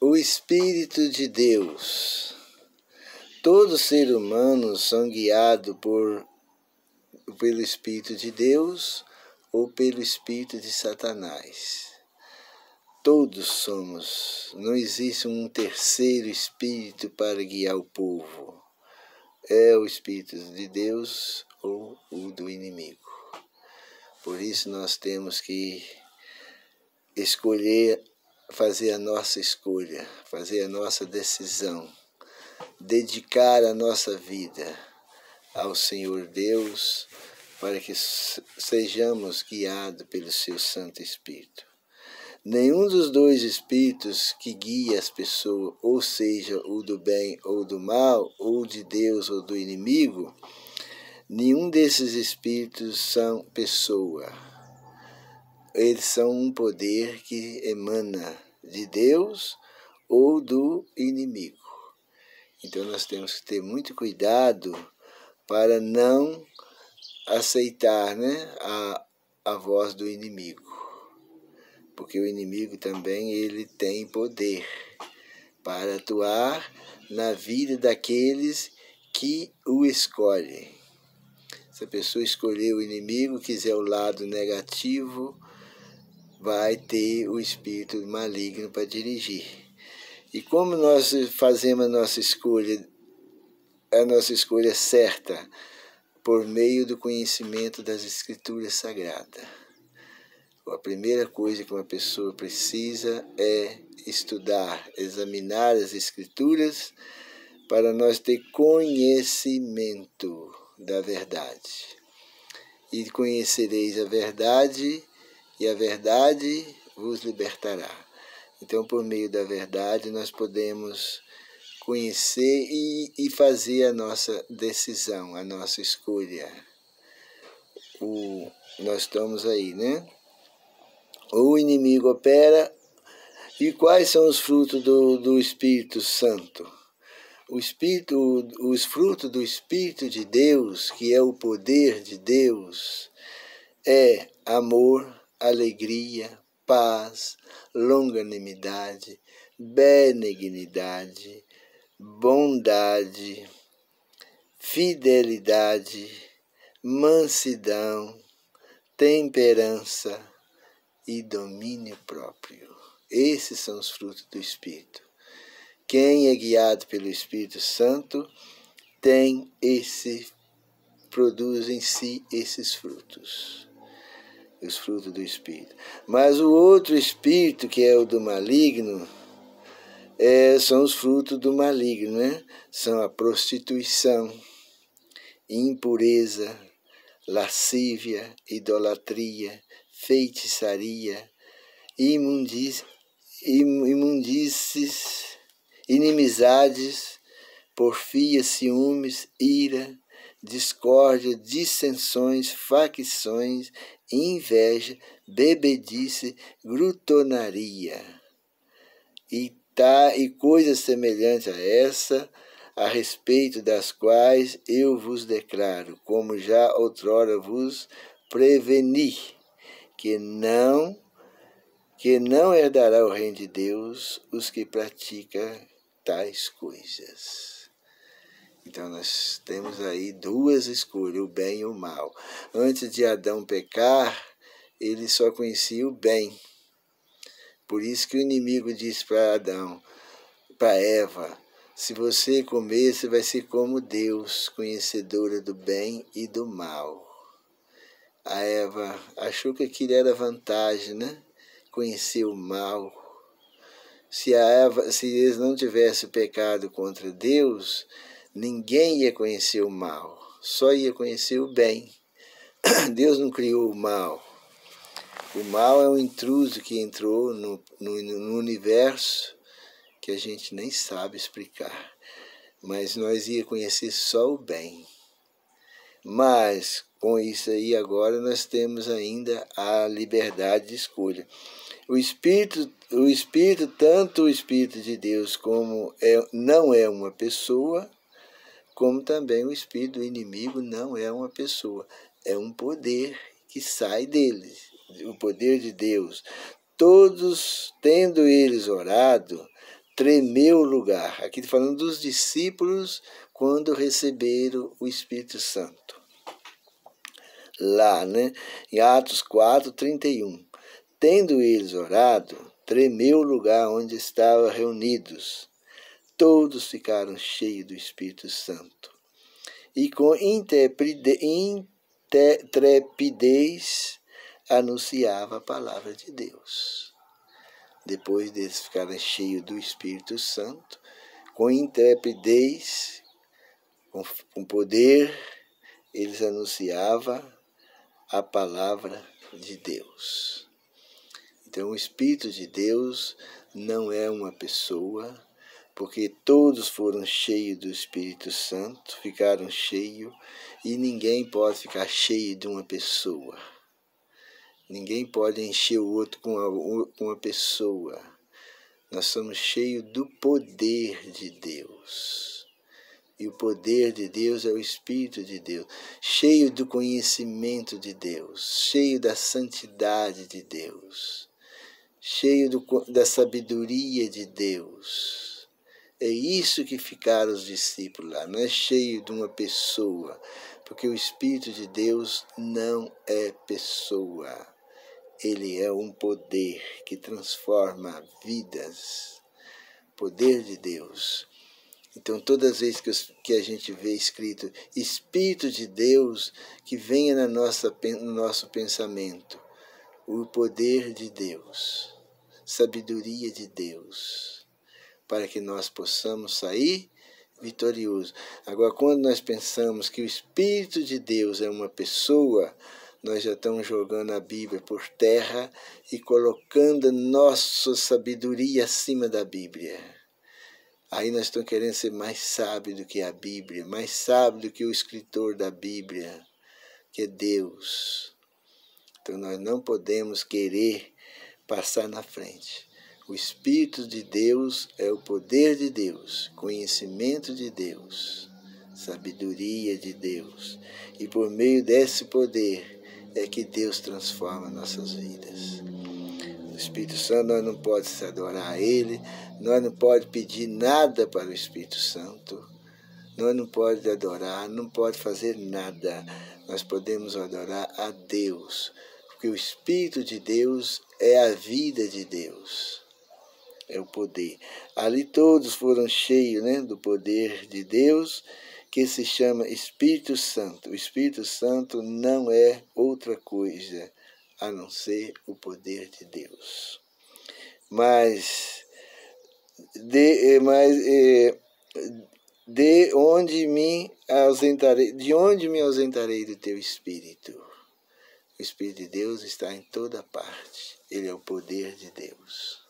O Espírito de Deus. Todo ser humano são guiados pelo Espírito de Deus ou pelo Espírito de Satanás. Todos somos. Não existe um terceiro Espírito para guiar o povo. É o Espírito de Deus ou o do inimigo. Por isso nós temos que escolher, fazer a nossa escolha, fazer a nossa decisão, dedicar a nossa vida ao Senhor Deus, para que sejamos guiados pelo seu Santo Espírito. Nenhum dos dois Espíritos que guia as pessoas, ou seja, o do bem ou do mal, ou de Deus ou do inimigo, nenhum desses Espíritos são pessoa. Eles são um poder que emana de Deus ou do inimigo. Então nós temos que ter muito cuidado para não aceitar, a voz do inimigo. Porque o inimigo também ele tem poder para atuar na vida daqueles que o escolhem. Se a pessoa escolher o inimigo, quiser o lado negativo, vai ter o espírito maligno para dirigir. E como nós fazemos a nossa escolha certa, por meio do conhecimento das Escrituras Sagradas. A primeira coisa que uma pessoa precisa é estudar, examinar as Escrituras, para nós ter conhecimento da verdade. E conhecereis a verdade, e a verdade vos libertará. Então, por meio da verdade, nós podemos conhecer e fazer a nossa decisão, a nossa escolha. Nós estamos aí, O inimigo opera. E quais são os frutos do Espírito Santo? Os frutos do Espírito de Deus, que é o poder de Deus, é amor, alegria, paz, longanimidade, benignidade, bondade, fidelidade, mansidão, temperança e domínio próprio. Esses são os frutos do Espírito. Quem é guiado pelo Espírito Santo produz em si esses frutos. Os frutos do Espírito. Mas o outro Espírito, que é o do maligno, são os frutos do maligno, São a prostituição, impureza, lascívia, idolatria, feitiçaria, imundícies, inimizades, porfia, ciúmes, ira, discórdia, dissensões, facções, inveja, bebedice, glutonaria e coisas semelhantes a essa, a respeito das quais eu vos declaro, como já outrora vos preveni, que não herdará o reino de Deus os que praticam tais coisas. Então nós temos aí duas escolhas, o bem e o mal. Antes de Adão pecar, ele só conhecia o bem. Por isso que o inimigo disse para Adão, para Eva, se você comer, você vai ser como Deus, conhecedora do bem e do mal. A Eva achou que aquilo era vantagem, Conhecer o mal. Se eles não tivessem pecado contra Deus, ninguém ia conhecer o mal, só ia conhecer o bem. Deus não criou o mal. O mal é um intruso que entrou no universo que a gente nem sabe explicar. Mas nós ia conhecer só o bem. Mas com isso aí agora nós temos ainda a liberdade de escolha. O Espírito, tanto o Espírito de Deus como não é uma pessoa, como também o Espírito do inimigo não é uma pessoa. É um poder que sai dele, o poder de Deus. Todos, tendo eles orado, tremeu o lugar. Aqui falando dos discípulos quando receberam o Espírito Santo. Lá, né? Em Atos 4:31. Tendo eles orado, tremeu o lugar onde estavam reunidos. Todos ficaram cheios do Espírito Santo. E com intrepidez anunciava a palavra de Deus. Depois deles ficarem cheios do Espírito Santo, com intrepidez, com poder, eles anunciavam a palavra de Deus. Então, o Espírito de Deus não é uma pessoa, porque todos foram cheios do Espírito Santo, ficaram cheios, e ninguém pode ficar cheio de uma pessoa. Ninguém pode encher o outro com uma pessoa. Nós somos cheios do poder de Deus. E o poder de Deus é o Espírito de Deus, cheio do conhecimento de Deus, cheio da santidade de Deus, cheio da sabedoria de Deus. É isso que ficaram os discípulos lá, não é cheio de uma pessoa, porque o Espírito de Deus não é pessoa. Ele é um poder que transforma vidas, poder de Deus. Então, todas as vezes que a gente vê escrito Espírito de Deus, que venha no nosso pensamento o poder de Deus, sabedoria de Deus, para que nós possamos sair vitoriosos. Agora, quando nós pensamos que o Espírito de Deus é uma pessoa, nós já estamos jogando a Bíblia por terra e colocando a nossa sabedoria acima da Bíblia. Aí nós estamos querendo ser mais sábios do que a Bíblia, mais sábios do que o escritor da Bíblia, que é Deus. Então nós não podemos querer passar na frente. O Espírito de Deus é o poder de Deus, conhecimento de Deus, sabedoria de Deus. E por meio desse poder é que Deus transforma nossas vidas. O Espírito Santo, nós não podemos adorar a Ele, nós não podemos pedir nada para o Espírito Santo, nós não podemos adorar, não podemos fazer nada. Nós podemos adorar a Deus, porque o Espírito de Deus é a vida de Deus, é o poder. Ali todos foram cheios, né, do poder de Deus, que se chama Espírito Santo. O Espírito Santo não é outra coisa a não ser o poder de Deus. Mas de onde me ausentarei do teu Espírito? O Espírito de Deus está em toda parte. Ele é o poder de Deus.